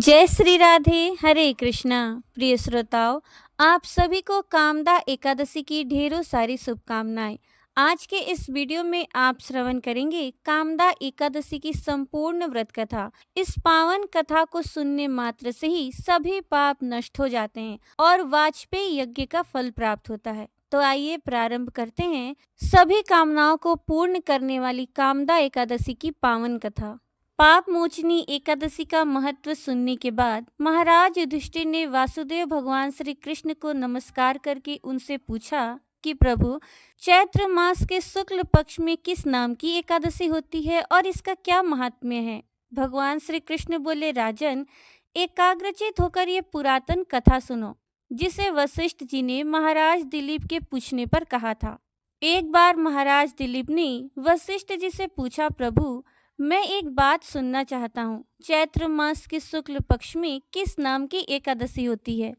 जय श्री राधे, हरे कृष्णा। प्रिय श्रोताओं, आप सभी को कामदा एकादशी की ढेरों सारी शुभकामनाएं। आज के इस वीडियो में आप श्रवण करेंगे कामदा एकादशी की संपूर्ण व्रत कथा। इस पावन कथा को सुनने मात्र से ही सभी पाप नष्ट हो जाते हैं और वाजपेयी यज्ञ का फल प्राप्त होता है। तो आइए प्रारंभ करते हैं सभी कामनाओं को पूर्ण करने वाली कामदा एकादशी की पावन कथा। पाप मोचनी एकादशी का महत्व सुनने के बाद महाराज युधिष्ठिर ने वासुदेव भगवान श्री कृष्ण को नमस्कार करके उनसे पूछा कि प्रभु, चैत्र मास के शुक्ल पक्ष में किस नाम की एकादशी होती है और इसका क्या महात्म्य है। भगवान श्री कृष्ण बोले, राजन, एकाग्रचित होकर ये पुरातन कथा सुनो, जिसे वशिष्ठ जी ने महाराज दिलीप के पूछने पर कहा था। एक बार महाराज दिलीप ने वशिष्ठ जी से पूछा, प्रभु, मैं एक बात सुनना चाहता हूँ। चैत्र मास के शुक्ल पक्ष में किस नाम की एकादशी होती है।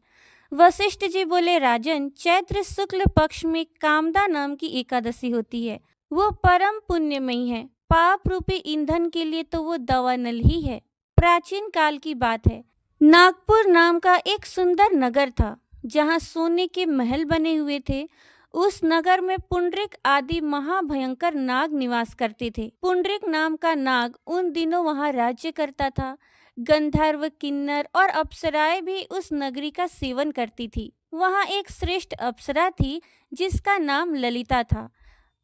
वशिष्ठ जी बोले, राजन, चैत्र शुक्ल पक्ष में कामदा नाम की एकादशी होती है। वो परम पुण्यमयी है। पाप रूपी ईंधन के लिए तो वो दावानल ही है। प्राचीन काल की बात है। नागपुर नाम का एक सुंदर नगर था, जहाँ सोने के महल बने हुए थे। उस नगर में पुंडरीक आदि महाभयंकर नाग निवास करते थे। पुंडरीक नाम का नाग उन दिनों वहां राज्य करता था। गंधर्व, किन्नर और अप्सराएं भी उस नगरी का सेवन करती थी। वहां एक श्रेष्ठ अप्सरा थी जिसका नाम ललिता था।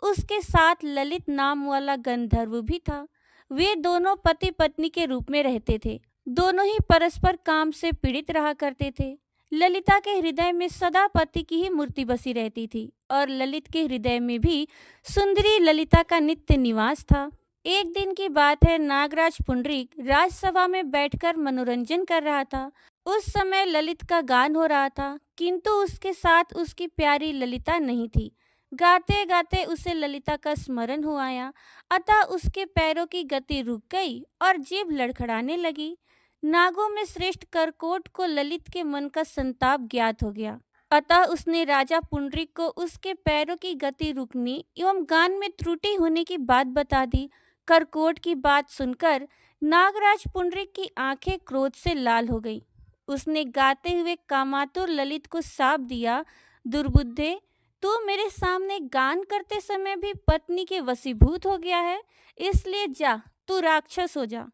उसके साथ ललित नाम वाला गंधर्व भी था। वे दोनों पति पत्नी के रूप में रहते थे। दोनों ही परस्पर काम से पीड़ित रहा करते थे। ललिता के हृदय में सदा पति की ही मूर्ति बसी रहती थी और ललित के हृदय में भी सुंदरी ललिता का नित्य निवास था। एक दिन की बात है, नागराज पुंडरीक राजसभा में बैठकर मनोरंजन कर रहा था। उस समय ललित का गान हो रहा था, किंतु उसके साथ उसकी प्यारी ललिता नहीं थी। गाते गाते उसे ललिता का स्मरण हो आया, अतः उसके पैरों की गति रुक गई और जीभ लड़खड़ाने लगी। नागों में श्रेष्ठ करकोट को ललित के मन का संताप ज्ञात हो गया, अतः उसने राजा पुंडरीक को उसके पैरों की गति रुकने एवं गान में त्रुटि होने की बात बता दी। करकोट की बात सुनकर नागराज पुंडरीक की आंखें क्रोध से लाल हो गई। उसने गाते हुए कामातुर ललित को शाप दिया, दुर्बुद्धे, तू मेरे सामने गान करते समय भी पत्नी के वशीभूत हो गया है, इसलिए जा, तू राक्षस हो जा।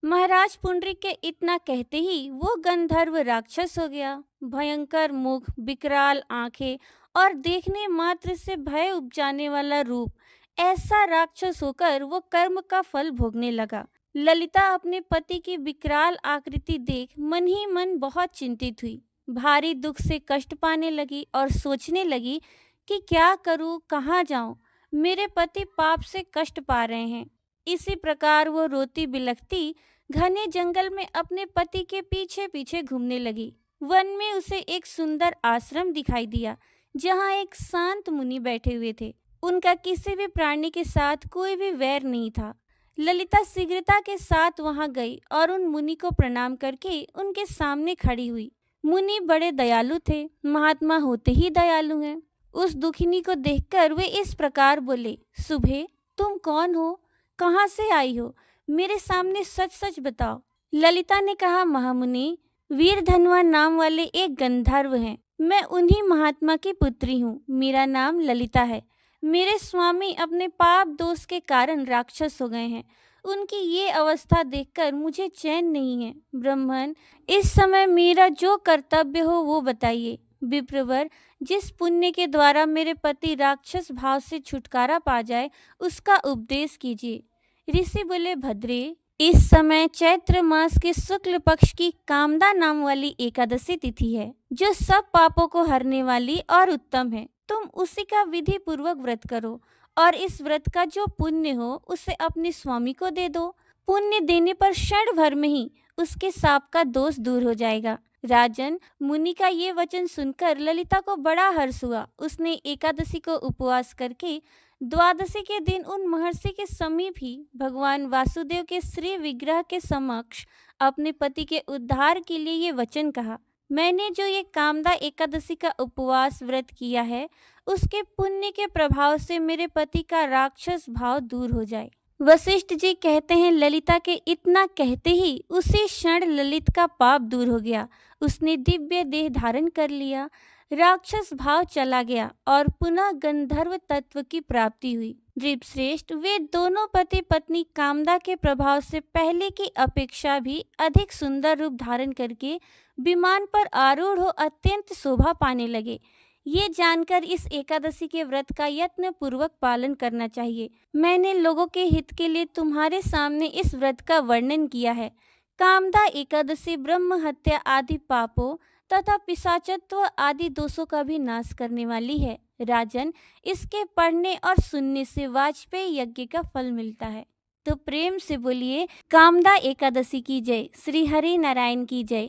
महाराज पुंडरीक के इतना कहते ही वो गंधर्व राक्षस हो गया। भयंकर मुख, विकराल आंखें और देखने मात्र से भय उपजाने वाला रूप, ऐसा राक्षस होकर वो कर्म का फल भोगने लगा। ललिता अपने पति की विकराल आकृति देख मन ही मन बहुत चिंतित हुई। भारी दुख से कष्ट पाने लगी और सोचने लगी कि क्या करूं, कहाँ जाऊं, मेरे पति पाप से कष्ट पा रहे हैं। इसी प्रकार वो रोती बिलखती घने जंगल में अपने पति के पीछे पीछे घूमने लगी। वन में उसे एक सुंदर आश्रम दिखाई दिया, जहाँ एक शांत मुनि बैठे हुए थे। उनका किसी भी प्राणी के साथ कोई भी वैर नहीं था। ललिता शीघ्रता के साथ वहां गई और उन मुनि को प्रणाम करके उनके सामने खड़ी हुई। मुनि बड़े दयालु थे, महात्मा होते ही दयालु हैं। उस दुखिनी को देखकर वे इस प्रकार बोले, सुभे, तुम कौन हो, कहाँ से आई हो, मेरे सामने सच सच बताओ। ललिता ने कहा, महामुनि, वीर धनवा नाम वाले एक गंधर्व हैं। मैं उन्हीं महात्मा की पुत्री हूँ। मेरा नाम ललिता है। मेरे स्वामी अपने पाप दोष के कारण राक्षस हो गए हैं। उनकी ये अवस्था देखकर मुझे चैन नहीं है। ब्राह्मण, इस समय मेरा जो कर्तव्य हो वो बताइए। विप्रवर, जिस पुण्य के द्वारा मेरे पति राक्षस भाव से छुटकारा पा जाए, उसका उपदेश कीजिए। ऋषि बोले, भद्रे, इस समय चैत्र मास के शुक्ल पक्ष की कामदा नाम वाली एकादशी तिथि है, जो सब पापों को हरने वाली और उत्तम है। तुम उसी का विधि पूर्वक व्रत करो और इस व्रत का जो पुण्य हो उसे अपने स्वामी को दे दो। पुण्य देने पर क्षण भर में ही उसके शाप का दोष दूर हो जाएगा। राजन, मुनि का ये वचन सुनकर ललिता को बड़ा हर्ष हुआ। उसने एकादशी को उपवास करके द्वादशी के दिन उन महर्षि के समीप ही भगवान वासुदेव के श्री विग्रह के समक्ष अपने पति के उद्धार के लिए ये वचन कहा, मैंने जो ये कामदा एकादशी का उपवास व्रत किया है, उसके पुण्य के प्रभाव से मेरे पति का राक्षस भाव दूर हो जाए। वशिष्ठ जी कहते हैं, ललिता के इतना कहते ही उसी क्षण ललित का पाप दूर हो गया। उसने दिव्य देह धारण कर लिया, राक्षस भाव चला गया और पुनः गंधर्व तत्व की प्राप्ति हुई। नृपश्रेष्ठ, वे दोनों पति पत्नी कामदा के प्रभाव से पहले की अपेक्षा भी अधिक सुंदर रूप धारण करके विमान पर आरूढ़ हो अत्यंत शोभा पाने लगे। ये जानकर इस एकादशी के व्रत का यत्न पूर्वक पालन करना चाहिए। मैंने लोगों के हित के लिए तुम्हारे सामने इस व्रत का वर्णन किया है। कामदा एकादशी ब्रह्म हत्या आदि पापों तथा पिशाचत्व आदि दोषों का भी नाश करने वाली है। राजन, इसके पढ़ने और सुनने से वाजपेयी यज्ञ का फल मिलता है। तो प्रेम से बोलिए, कामदा एकादशी की जय, श्री हरि नारायण की जय।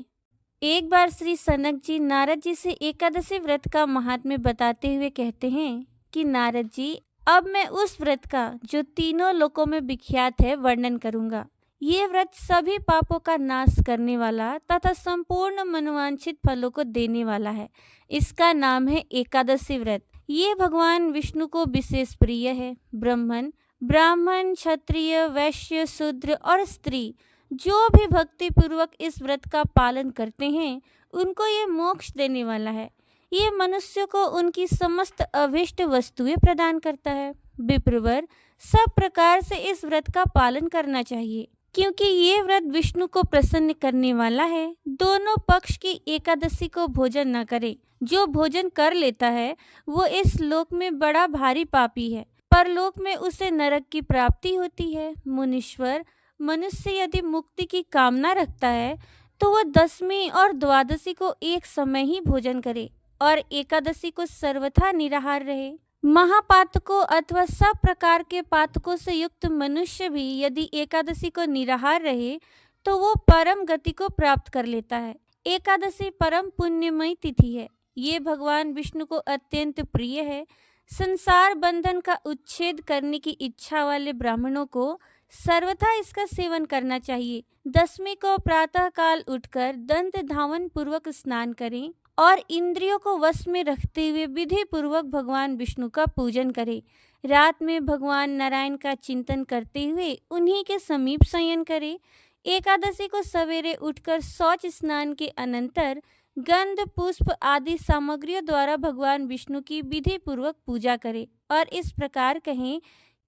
एक बार श्री सनक जी नारद जी से एकादशी व्रत का महात्म्य बताते हुए कहते हैं कि नारद जी, अब मैं उस व्रत का जो तीनों लोकों में विख्यात है वर्णन करूंगा। ये व्रत सभी पापों का नाश करने वाला तथा संपूर्ण मनोवांछित फलों को देने वाला है। इसका नाम है एकादशी व्रत। ये भगवान विष्णु को विशेष प्रिय है। ब्राह्मण, क्षत्रिय, वैश्य, शूद्र और स्त्री जो भी भक्ति पूर्वक इस व्रत का पालन करते हैं उनको ये मोक्ष देने वाला है। ये मनुष्य को उनकी समस्त अभिष्ट वस्तुएं प्रदान करता है। विप्रवर, सब प्रकार से इस व्रत का पालन करना चाहिए क्योंकि ये व्रत विष्णु को प्रसन्न करने वाला है। दोनों पक्ष की एकादशी को भोजन न करे। जो भोजन कर लेता है वो इस लोक में बड़ा भारी पापी है, परलोक में उसे नरक की प्राप्ति होती है। मुनीश्वर, मनुष्य यदि मुक्ति की कामना रखता है तो वह दसवीं और द्वादशी को एक समय ही भोजन करे और एकादशी को सर्वथा निराहार रहे। महापातकों अथवा सब प्रकार के पातकों से युक्त मनुष्य भी यदि एकादशी को निराहार रहे तो वो परम गति को प्राप्त कर लेता है। एकादशी परम पुण्यमयी तिथि है। ये भगवान विष्णु को अत्यंत प्रिय है। संसार बंधन का उच्छेद करने की इच्छा वाले ब्राह्मणों को सर्वथा इसका सेवन करना चाहिए। दसवीं को प्रातः काल उठकर दंत धावन पूर्वक स्नान करें और इंद्रियों को वश में रखते हुए विधि पूर्वक भगवान विष्णु का पूजन करें। रात में भगवान नारायण का चिंतन करते हुए उन्हीं के समीप शयन करें। एकादशी को सवेरे उठकर शौच स्नान के अनंतर गंध, पुष्प आदि सामग्रियों द्वारा भगवान विष्णु की विधि पूर्वक पूजा करें और इस प्रकार कहें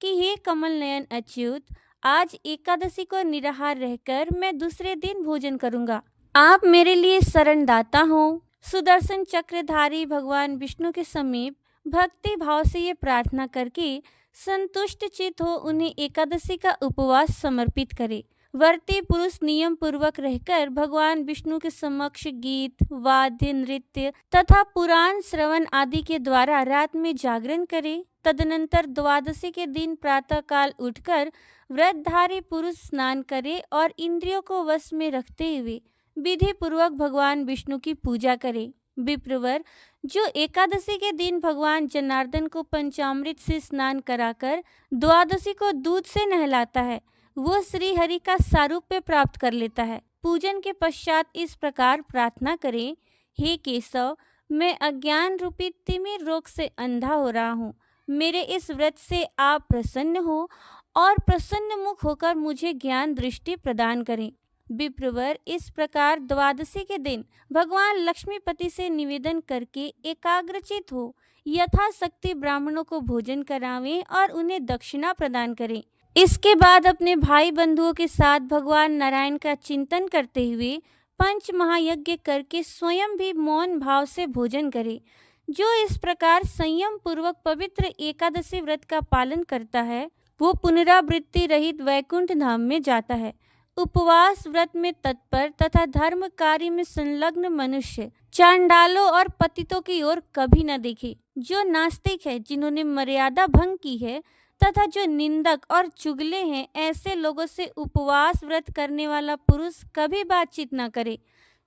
कि हे कमल नयन अच्युत, आज एकादशी को निराहार रहकर मैं दूसरे दिन भोजन करूंगा। आप मेरे लिए शरणदाता हो। सुदर्शन चक्रधारी भगवान विष्णु के समीप भक्ति भाव से ये प्रार्थना करके संतुष्ट चित हो उन्हें एकादशी का उपवास समर्पित करे। व्रती पुरुष नियम पूर्वक रहकर भगवान विष्णु के समक्ष गीत, वाद्य, नृत्य तथा पुराण श्रवण आदि के द्वारा रात में जागरण करे। तदनंतर द्वादशी के दिन प्रातः काल उठकर व्रतधारी पुरुष स्नान करे और इंद्रियों को वश में रखते हुए विधि पूर्वक भगवान विष्णु की पूजा करे। विप्रवर, जो एकादशी के दिन भगवान जनार्दन को पंचामृत से स्नान कराकर द्वादशी को दूध से नहलाता है वो श्री हरि का सारूप्य प्राप्त कर लेता है। पूजन के पश्चात इस प्रकार प्रार्थना करें, हे केशव, मैं अज्ञान रूपी तिमिर रोग से अंधा हो रहा हूँ। मेरे इस व्रत से आप प्रसन्न हो और प्रसन्न मुख होकर मुझे ज्ञान दृष्टि प्रदान करें। विप्रवर, इस प्रकार द्वादशी के दिन भगवान लक्ष्मीपति से निवेदन करके एकाग्रचित हो यथाशक्ति ब्राह्मणों को भोजन करावें और उन्हें दक्षिणा प्रदान करें। इसके बाद अपने भाई बंधुओं के साथ भगवान नारायण का चिंतन करते हुए पंच महायज्ञ करके स्वयं भी मौन भाव से भोजन करे। जो इस प्रकार संयम पूर्वक पवित्र एकादशी व्रत का पालन करता है वो पुनरावृत्ति रहित वैकुंठ धाम में जाता है। उपवास व्रत में तत्पर तथा धर्म कार्य में संलग्न मनुष्य चांडालों और पतितों की ओर कभी न देखे। जो नास्तिक है, जिन्होंने मर्यादा भंग की है तथा जो निंदक और चुगले हैं, ऐसे लोगों से उपवास व्रत करने वाला पुरुष कभी बातचीत न करे।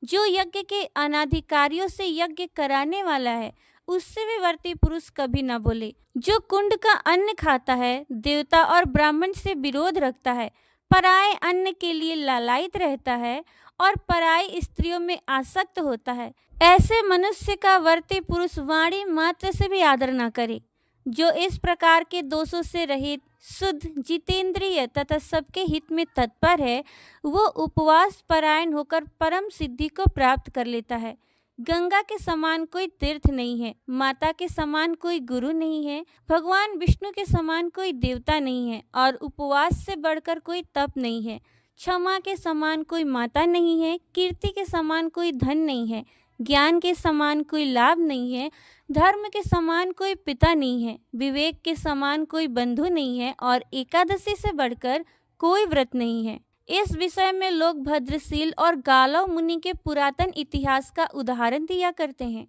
जो यज्ञ के अनाधिकारियों से यज्ञ कराने वाला है उससे भी वर्ती पुरुष कभी न बोले। जो कुंड का अन्न खाता है, देवता और ब्राह्मण से विरोध रखता है, पराये अन्न के लिए लालायित रहता है और पराई स्त्रियों में आसक्त होता है, ऐसे मनुष्य का वर्ती पुरुष वाणी मात्र से भी आदर न करे। जो इस प्रकार के दोषों से रहित शुद्ध, जितेंद्रिय तथा सबके हित में तत्पर है, वो उपवास परायण होकर परम सिद्धि को प्राप्त कर लेता है। गंगा के समान कोई तीर्थ नहीं है, माता के समान कोई गुरु नहीं है, भगवान विष्णु के समान कोई देवता नहीं है और उपवास से बढ़कर कोई तप नहीं है। क्षमा के समान कोई माता नहीं है, कीर्ति के समान कोई धन नहीं है, ज्ञान के समान कोई लाभ नहीं है, धर्म के समान कोई पिता नहीं है, विवेक के समान कोई बंधु नहीं है और एकादशी से बढ़कर कोई व्रत नहीं है। इस विषय में लोग भद्रशील और गालव मुनि के पुरातन इतिहास का उदाहरण दिया करते हैं।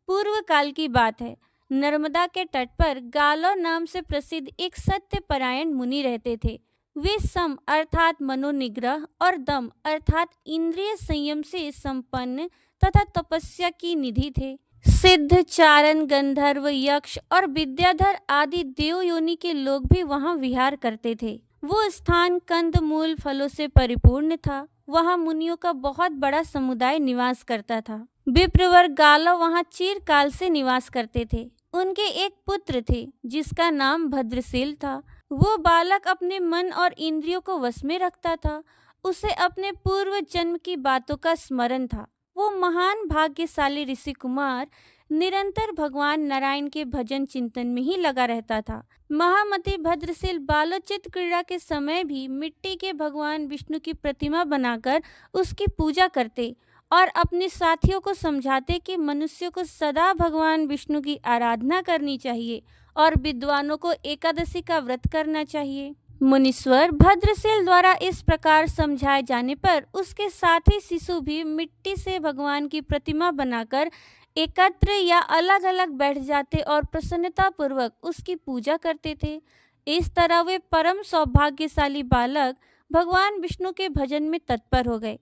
पूर्व काल की बात है, नर्मदा के तट पर गालव नाम से प्रसिद्ध एक सत्यपरायण मुनि रहते थे। वे सम अर्थात मनोनिग्रह और दम अर्थात इंद्रिय संयम से संपन्न तथा तपस्या की निधि थे। सिद्ध, चारण, गंधर्व, यक्ष और विद्याधर आदि देव योनि के लोग भी वहां विहार करते थे। वो स्थान कंद मूल फलों से परिपूर्ण था। वहां मुनियों का बहुत बड़ा समुदाय निवास करता था। विप्रवर गालव वहां चिरकाल से निवास करते थे। उनके एक पुत्र थे जिसका नाम भद्रशील था। वो बालक अपने मन और इंद्रियों को वश में रखता था। उसे अपने पूर्व जन्म की बातों का स्मरण था। वो महान भाग्यशाली ऋषि कुमार निरंतर भगवान नारायण के भजन चिंतन में ही लगा रहता था। महामती भद्रशील बालोचित क्रीड़ा के समय भी मिट्टी के भगवान विष्णु की प्रतिमा बनाकर उसकी पूजा करते और अपने साथियों को समझाते कि मनुष्य को सदा भगवान विष्णु की आराधना करनी चाहिए और विद्वानों को एकादशी का व्रत करना चाहिए। मुनीश्वर भद्रशील द्वारा इस प्रकार समझाए जाने पर उसके साथी शिशु भी मिट्टी से भगवान की प्रतिमा बनाकर एकत्र या अलग अलग बैठ जाते और प्रसन्नता पूर्वक उसकी पूजा करते थे। इस तरह वे परम सौभाग्यशाली बालक भगवान विष्णु के भजन में तत्पर हो गए।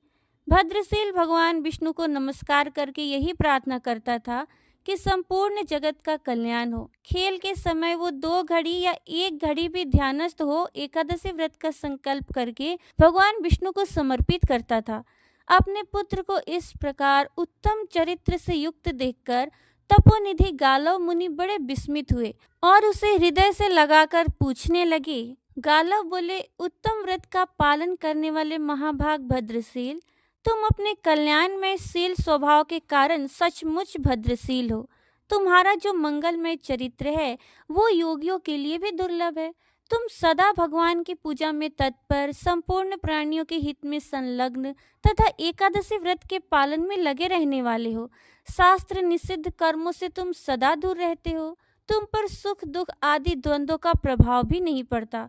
भद्रशील भगवान विष्णु को नमस्कार करके यही प्रार्थना करता था कि संपूर्ण जगत का कल्याण हो। खेल के समय वो 2 घड़ी या 1 घड़ी भी ध्यानस्थ हो एकादशी व्रत का संकल्प करके भगवान विष्णु को समर्पित करता था। अपने पुत्र को इस प्रकार उत्तम चरित्र से युक्त देखकर तपोनिधि गालव मुनि बड़े विस्मित हुए और उसे हृदय से लगाकर पूछने लगे। गालव बोले, उत्तम व्रत का पालन करने वाले महाभाग भद्रशील, तुम अपने कल्याण में शील स्वभाव के कारण सचमुच भद्रशील हो। तुम्हारा जो मंगलमय चरित्र है वो योगियों के लिए भी दुर्लभ है। तुम सदा भगवान की पूजा में तत्पर, संपूर्ण प्राणियों के हित में संलग्न तथा एकादशी व्रत के पालन में लगे रहने वाले हो। शास्त्र निषिद्ध कर्मों से तुम सदा दूर रहते हो। तुम पर सुख दुख आदि द्वंद्वों का प्रभाव भी नहीं पड़ता।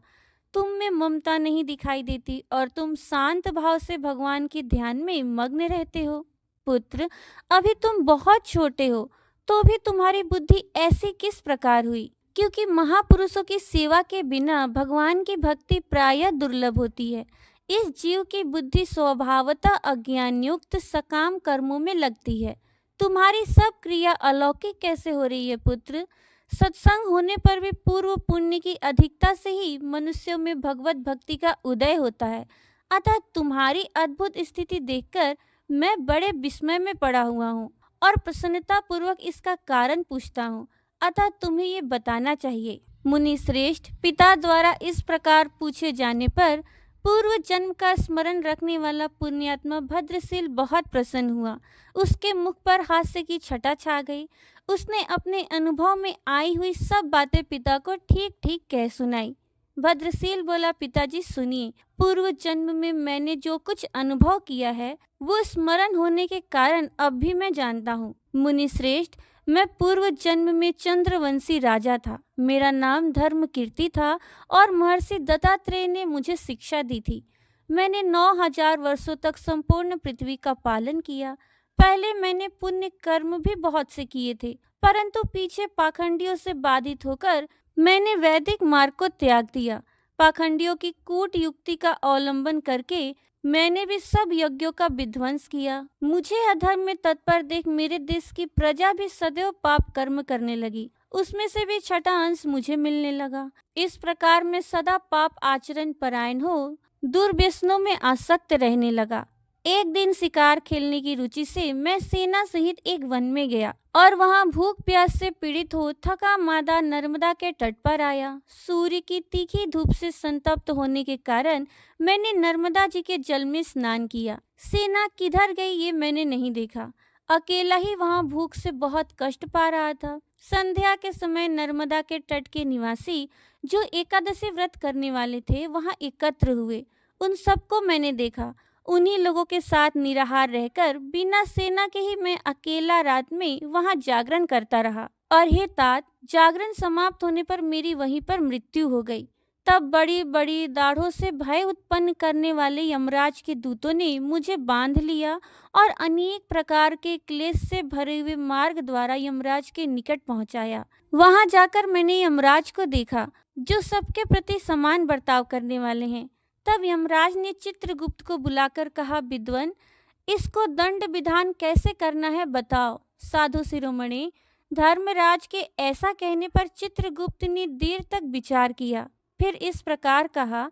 तुम में ममता नहीं दिखाई देती और तुम शांत भाव से भगवान के ध्यान में मग्न रहते हो। पुत्र, अभी तुम बहुत छोटे हो तो भी तुम्हारी बुद्धि ऐसी किस प्रकार हुई? क्योंकि महापुरुषों की सेवा के बिना भगवान की भक्ति प्रायः दुर्लभ होती है। इस जीव की बुद्धि स्वभावतः अज्ञानयुक्त सकाम कर्मों में लगती है। तुम्हारी सब क्रिया अलौकिक कैसे हो रही है पुत्र? सत्संग होने पर भी पूर्व पुण्य की अधिकता से ही मनुष्यों में भगवत भक्ति का उदय होता है। अतः तुम्हारी अद्भुत स्थिति देखकर मैं बड़े विस्मय में पड़ा हुआ हूँ और प्रसन्नता पूर्वक इसका कारण पूछता हूँ। अतः तुम्हें ये बताना चाहिए। मुनि श्रेष्ठ, पिता द्वारा इस प्रकार पूछे जाने पर पूर्व जन्म का स्मरण रखने वाला पुण्यात्मा भद्रशील बहुत प्रसन्न हुआ। उसके मुख पर हास्य की छटा छा गई। उसने अपने अनुभव में आई हुई सब बातें पिता को ठीक ठीक कह सुनाई। भद्रशील बोला, पिताजी सुनिए, पूर्व जन्म में मैंने जो कुछ अनुभव किया है वो स्मरण होने के कारण अब भी मैं जानता हूँ। मुनि श्रेष्ठ, मैं पूर्व जन्म में चंद्रवंशी राजा था। मेरा नाम धर्मकीर्ति था और महर्षि दत्तात्रेय ने मुझे शिक्षा दी थी। मैंने 9000 वर्षों तक संपूर्ण पृथ्वी का पालन किया। पहले मैंने पुण्य कर्म भी बहुत से किए थे, परंतु पीछे पाखंडियों से बाधित होकर मैंने वैदिक मार्ग को त्याग दिया। पाखंडियों की कूट युक्ति का अवलंबन करके मैंने भी सब यज्ञों का विध्वंस किया। मुझे अधर्म में तत्पर देख मेरे देश की प्रजा भी सदैव पाप कर्म करने लगी। उसमें से भी छठा अंश मुझे मिलने लगा। इस प्रकार मैं सदा पाप आचरण परायण हो दुर्व्यसनों में आसक्त रहने लगा। एक दिन शिकार खेलने की रुचि से मैं सेना सहित एक वन में गया और वहां भूख प्यास से पीड़ित हो थका मादा नर्मदा के तट पर आया। सूर्य की तीखी धूप से संतप्त होने के कारण मैंने नर्मदा जी के जल में स्नान किया। सेना किधर गई ये मैंने नहीं देखा, अकेला ही वहां भूख से बहुत कष्ट पा रहा था। संध्या के समय नर्मदा के तट के निवासी जो एकादशी व्रत करने वाले थे वहां एकत्र हुए। उन सबको मैंने देखा। उन्हीं लोगों के साथ निराहार रहकर बिना सेना के ही मैं अकेला रात में वहां जागरण करता रहा और हे तात, जागरण समाप्त होने पर मेरी वहीं पर मृत्यु हो गई। तब बड़ी बड़ी दाढ़ों से भय उत्पन्न करने वाले यमराज के दूतों ने मुझे बांध लिया और अनेक प्रकार के क्लेश से भरे हुए मार्ग द्वारा यमराज के निकट पहुंचाया। वहां जाकर मैंने यमराज को देखा जो सबके प्रति समान बर्ताव करने वाले हैं। तब यमराज ने चित्रगुप्त को बुलाकर कहा, विद्वन, इसको दंड विधान कैसे करना है बताओ। साधु शिरोमणि, धर्मराज के ऐसा कहने पर चित्रगुप्त ने देर तक विचार किया, फिर इस प्रकार कहा,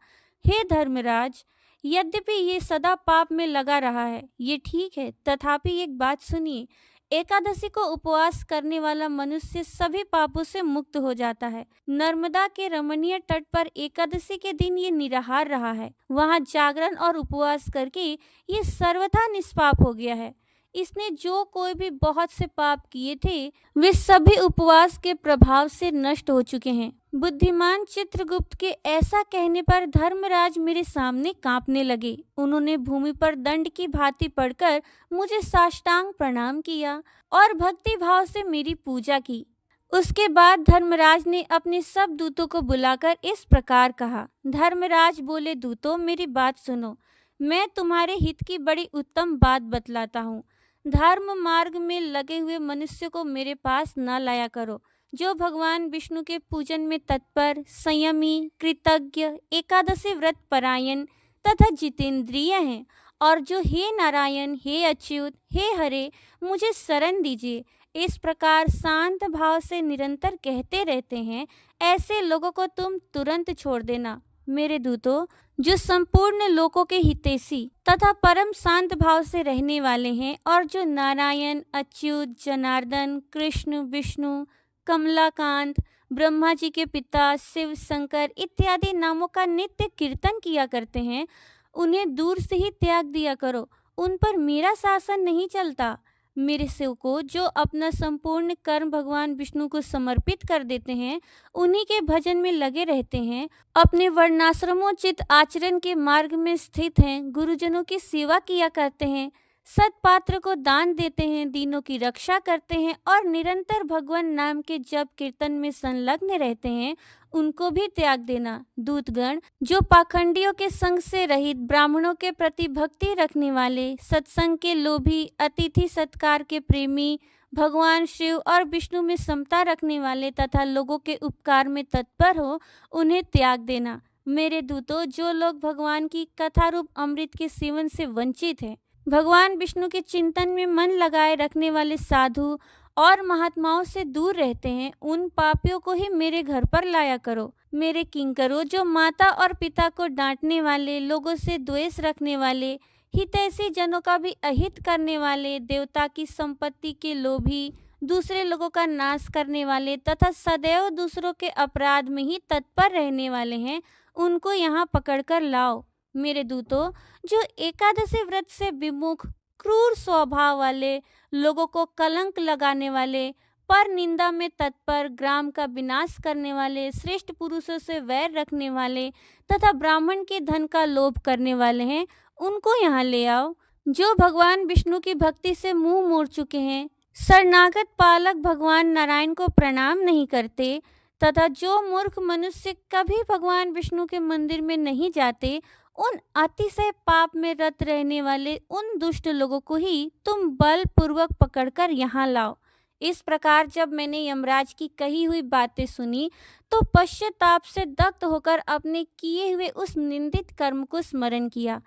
हे धर्मराज, यद्यपि ये सदा पाप में लगा रहा है ये ठीक है, तथापि एक बात सुनिए, एकादशी को उपवास करने वाला मनुष्य सभी पापों से मुक्त हो जाता है। नर्मदा के रमणीय तट पर एकादशी के दिन ये निराहार रहा है, वहां जागरण और उपवास करके ये सर्वथा निष्पाप हो गया है। इसने जो कोई भी बहुत से पाप किए थे वे सभी उपवास के प्रभाव से नष्ट हो चुके हैं। बुद्धिमान चित्रगुप्त के ऐसा कहने पर धर्मराज मेरे सामने कांपने लगे। उन्होंने भूमि पर दंड की भांति पड़कर मुझे साष्टांग प्रणाम किया और भक्ति भाव से मेरी पूजा की। उसके बाद धर्मराज ने अपने सब दूतों को बुलाकर इस प्रकार कहा। धर्मराज बोले, दूतों, मेरी बात सुनो, मैं तुम्हारे हित की बड़ी उत्तम बात बतलाता हूँ। धर्म मार्ग में लगे हुए मनुष्य को मेरे पास न लाया करो। जो भगवान विष्णु के पूजन में तत्पर, संयमी, कृतज्ञ, एकादशी व्रत परायण तथा जितेंद्रिय हैं और जो हे नारायण, हे अच्युत, हे हरे, मुझे शरण दीजिए, इस प्रकार शांत भाव से निरंतर कहते रहते हैं, ऐसे लोगों को तुम तुरंत छोड़ देना। मेरे दूतों, जो संपूर्ण लोकों के हितैषी तथा परम शांत भाव से रहने वाले हैं और जो नारायण, अच्युत, जनार्दन, कृष्ण, विष्णु, कमलाकांत, ब्रह्मा जी के पिता, शिव, शंकर इत्यादि नामों का नित्य कीर्तन किया करते हैं, उन्हें दूर से ही त्याग दिया करो। उन पर मेरा शासन नहीं चलता। मेरे सेवकों जो अपना संपूर्ण कर्म भगवान विष्णु को समर्पित कर देते हैं, उन्हीं के भजन में लगे रहते हैं, अपने वर्णाश्रमोचित आचरण के मार्ग में स्थित हैं, गुरुजनों की सेवा किया करते हैं, सत्पात्र को दान देते हैं, दीनों की रक्षा करते हैं और निरंतर भगवान नाम के जप कीर्तन में संलग्न रहते हैं, उनको भी त्याग देना। दूतगण जो पाखंडियों के संग से रहित, ब्राह्मणों के प्रति भक्ति रखने वाले, सत्संग के लोभी, अतिथि सत्कार के प्रेमी, भगवान शिव और विष्णु में समता रखने वाले तथा लोगों के उपकार में तत्पर हो, उन्हें त्याग देना। मेरे दूतों, जो लोग भगवान की कथा रूप अमृत के सेवन से वंचित हैं, भगवान विष्णु के चिंतन में मन लगाए रखने वाले साधु और महात्माओं से दूर रहते हैं, उन पापियों को ही मेरे घर पर लाया करो। मेरे किंकरों जो माता और पिता को डांटने वाले, लोगों से द्वेष रखने वाले, हितैषी जनों का भी अहित करने वाले, देवता की संपत्ति के लोभी, दूसरे लोगों का नाश करने वाले तथा सदैव दूसरों के अपराध में ही तत्पर रहने वाले हैं, उनको यहाँ पकड़कर लाओ। मेरे दूतों, जो एकादशी व्रत से विमुख, क्रूर स्वभाव वाले, लोगों को कलंक लगाने वाले, पर निंदा में तत्पर, ग्राम का विनाश करने वाले, श्रेष्ठ पुरुषों से वैर रखने वाले तथा ब्राह्मण के धन का लोभ करने वाले हैं, उनको यहाँ ले आओ। जो भगवान विष्णु की भक्ति से मुंह मोड़ चुके हैं, शरणागत पालक भगवान नारायण को प्रणाम नहीं करते तथा जो मूर्ख मनुष्य कभी भगवान विष्णु के मंदिर में नहीं जाते, उन अतिशय पाप में रत रहने वाले उन दुष्ट लोगों को ही तुम बलपूर्वक पकड़कर यहाँ लाओ। इस प्रकार जब मैंने यमराज की कही हुई बातें सुनी तो पश्चाताप से दग्ध होकर अपने किए हुए उस निंदित कर्म को स्मरण किया।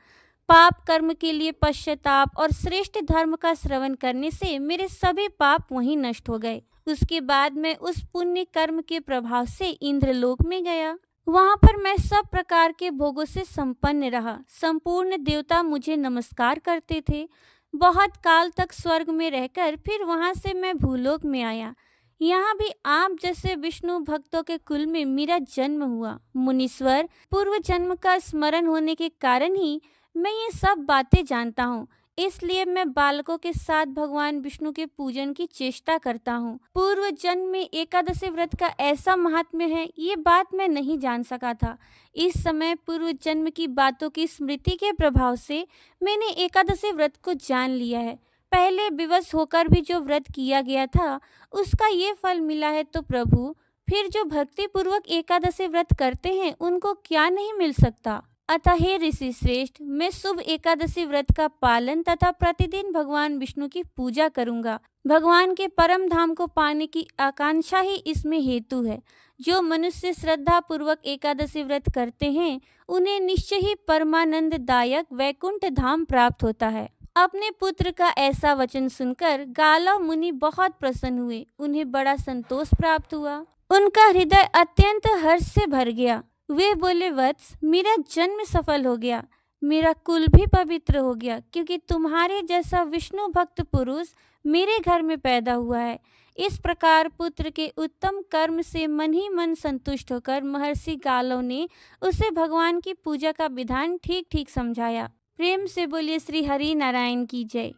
पाप कर्म के लिए पश्चाताप और श्रेष्ठ धर्म का श्रवण करने से मेरे सभी पाप वहीं नष्ट हो गए। उसके बाद मैं उस पुण्य कर्म के प्रभाव से इंद्रलोक में गया। वहां पर मैं सब प्रकार के भोगों से संपन्न रहा। संपूर्ण देवता मुझे नमस्कार करते थे। बहुत काल तक स्वर्ग में रहकर फिर वहां से मैं भूलोक में आया। यहाँ भी आप जैसे विष्णु भक्तों के कुल में मेरा जन्म हुआ। मुनीश्वर, पूर्व जन्म का स्मरण होने के कारण ही मैं ये सब बातें जानता हूँ। इसलिए मैं बालकों के साथ भगवान विष्णु के पूजन की चेष्टा करता हूँ। पूर्व जन्म में एकादशी व्रत का ऐसा महात्म्य है, ये बात मैं नहीं जान सका था। इस समय पूर्व जन्म की बातों की स्मृति के प्रभाव से मैंने एकादशी व्रत को जान लिया है। पहले विवश होकर भी जो व्रत किया गया था, उसका ये फल मिला है, तो प्रभु फिर जो भक्ति पूर्वक एकादशी व्रत करते हैं उनको क्या नहीं मिल सकता। अतः हे ऋषि श्रेष्ठ, मैं शुभ एकादशी व्रत का पालन तथा प्रतिदिन भगवान विष्णु की पूजा करूंगा। भगवान के परम धाम को पाने की आकांक्षा ही इसमें हेतु है। जो मनुष्य श्रद्धा पूर्वक एकादशी व्रत करते हैं, उन्हें निश्चय ही परमानंद दायक वैकुंठ धाम प्राप्त होता है। अपने पुत्र का ऐसा वचन सुनकर गालव मुनि बहुत प्रसन्न हुए। उन्हें बड़ा संतोष प्राप्त हुआ। उनका हृदय अत्यंत हर्ष से भर गया। वे बोले, वत्स, मेरा जन्म सफल हो गया, मेरा कुल भी पवित्र हो गया, क्योंकि तुम्हारे जैसा विष्णु भक्त पुरुष मेरे घर में पैदा हुआ है। इस प्रकार पुत्र के उत्तम कर्म से मन ही मन संतुष्ट होकर महर्षि गालव ने उसे भगवान की पूजा का विधान ठीक ठीक समझाया। प्रेम से बोलिए श्री हरि नारायण की जय।